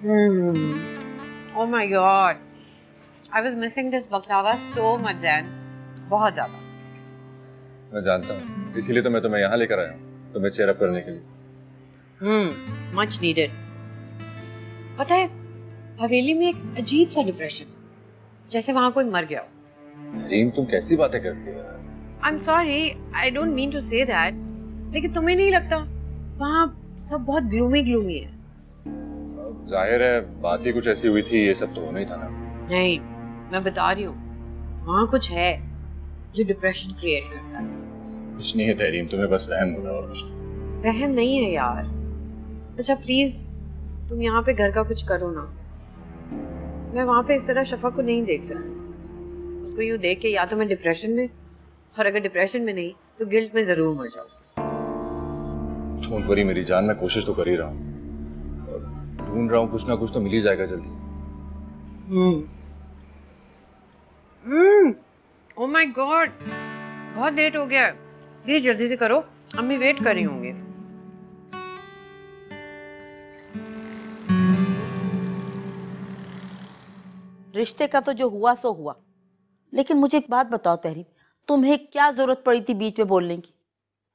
Oh my God, I was missing this baklava so much then, बहुत ज़्यादा। मैं जानता हूँ, इसीलिए तो मैं तुम्हें यहाँ लेकर आया हूँ, तुम्हें चेयर अप करने के लिए। Much needed। पता है, हवेली में एक अजीब सा डिप्रेशन, जैसे वहाँ कोई मर गया हो। रीम, तुम कैसी बातें करती हो यार? I'm sorry, I don't mean to say that, लेकिन तुम्हें नहीं लगता वहाँ सब बहुत ग्लूमी है? जाहिर है बात ही कुछ ऐसी हुई थी, ये सब तो होना ही था ना। नहीं, मैं बता रही हूँ वहाँ कुछ है जो डिप्रेशन क्रिएट करता है। कुछ नहीं है तहरीम, तुम्हें बस वहम हो रहा है और कुछ नहीं। वहम नहीं है यार। अच्छा प्लीज तुम यहाँ पे घर का कुछ करो ना। मैं वहाँ पे इस तरह शफा को नहीं देख सकती। उसको यूँ देख के या तो मैं डिप्रेशन में, और अगर डिप्रेशन में नहीं तो गिल्ट में जरूर मर जाऊँ। डोंट वरी मेरी जान, मैं कोशिश तो कर ही रहा हूँ और ढूंढ रहा हूँ, कुछ ना कुछ तो मिल ही जाएगा जल्दी। ओह माय गॉड, बहुत लेट हो गया है। प्लीज जल्दी से करो, अम्मी वेट कर रही होंगी। रिश्ते का तो जो हुआ सो हुआ, लेकिन मुझे एक बात बताओ तहरीम, तुम्हें क्या जरूरत पड़ी थी बीच में बोलने की?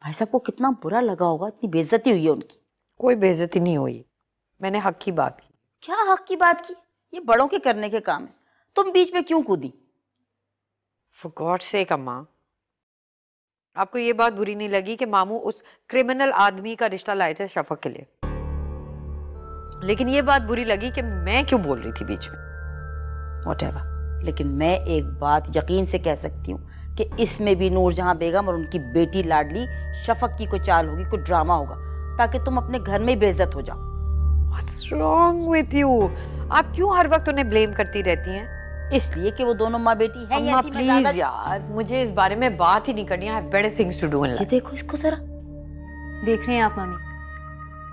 भाई साहब को कितना बुरा लगा होगा, इतनी बेइज्जती हुई है उनकी। कोई बेइज्जती नहीं हुई, मैंने हक की बात की। क्या हक की बात की? ये बड़ों के करने के काम है, तुम बीच में क्यों कूदी? For God's sake अम्मा, आपको ये बात बुरी नहीं लगी कि मामू उस क्रिमिनल आदमी का रिश्ता लाए थे शफक के लिए, लेकिन ये बात बुरी लगी कि मैं क्यों बोल रही थी बीच में। Whatever, लेकिन मैं एक बात यकीन से कह सकती हूँ कि इसमें भी नूरजहां बेगम और उनकी बेटी लाडली शफक की कोई चाल होगी, कोई ड्रामा होगा, ताकि तुम अपने घर में ही बेइज्जत हो जाओ। What's wrong with you? आप क्यों हर वक्त उन्हें ब्लेम करती रहती हैं? इसलिए कि वो दोनों माँ बेटी हैं। अम्मा प्लीज यार, मुझे इस बारे में बात ही नहीं करनी है। better things to do in life। ये देखो इसको जरा, देख रहे हैं आप मामी,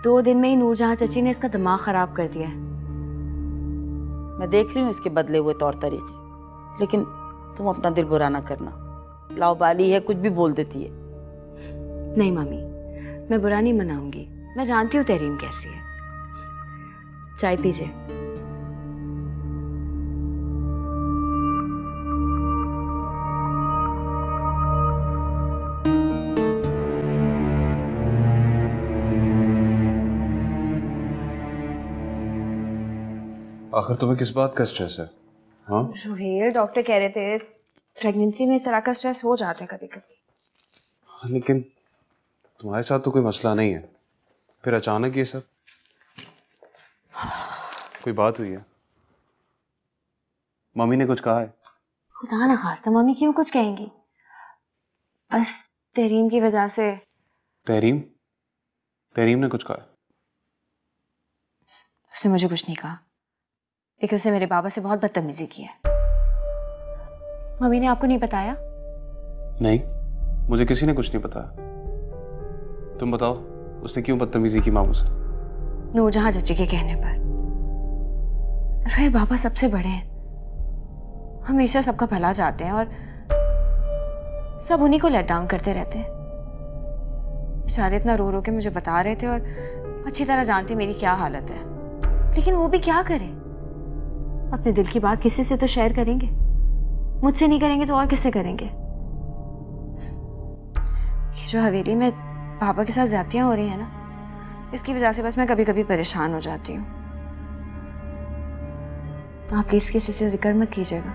2 दिन में ही नूरजहां चची ने इसका दिमाग खराब कर दिया है। मैं देख रही हूँ इसके बदले हुए तौर तरीके, लेकिन तुम अपना दिल बुरा ना करना, लाओबाली है, कुछ भी बोल देती है। नहीं मामी, मैं बुरा नहीं मनाऊंगी, मैं जानती हूँ तहरीम कैसी है। चाय पीजिए। आखिर तुम्हें किस बात का स्ट्रेस है? हाँ रोहेल, डॉक्टर कह रहे थे प्रेगनेंसी में इस तरह का स्ट्रेस हो जाता है कभी कभी। लेकिन तुम्हारे साथ तो कोई मसला नहीं है, फिर अचानक ये सब? कोई बात हुई है? मम्मी ने कुछ कहा है? खुदा ना खास्ता मम्मी क्यों कुछ कहेंगी, बस तहरीम की वजह से। तहरीम? तहरीम ने कुछ कहा है? उसने मुझे कुछ नहीं कहा, लेकिन उसने मेरे बाबा से बहुत बदतमीजी की है। मम्मी ने आपको नहीं बताया? नहीं, मुझे किसी ने कुछ नहीं बताया। तुम बताओ, उसने क्यों बदतमीजी की मामू से? नूरजहां चची के कहने पर। रोहे, बाबा सबसे बड़े हैं, हमेशा सबका भला चाहते हैं और सब उन्हीं को लेट डाउन करते रहते हैं। बेचारे इतना रो रो के मुझे बता रहे थे और अच्छी तरह जानती मेरी क्या हालत है, लेकिन वो भी क्या करें, अपने दिल की बात किसी से तो शेयर करेंगे, मुझसे नहीं करेंगे तो और किससे करेंगे। ये जो हवेली में पापा के साथ ज्यादतियां हो रही है ना, इसकी वजह से बस मैं कभी कभी परेशान हो जाती हूँ। आप प्लीज किसी से जिक्र मत कीजिएगा,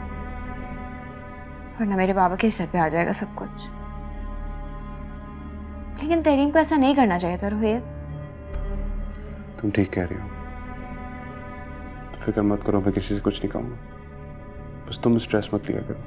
वरना मेरे बाबा के सर पे आ जाएगा सब कुछ। लेकिन तहरीम को ऐसा नहीं करना चाहिए था रोहित। तुम ठीक कह रही हो, फिक्र मत करो, मैं किसी से कुछ नहीं कहूँगा, बस तुम स्ट्रेस मत लिया करो।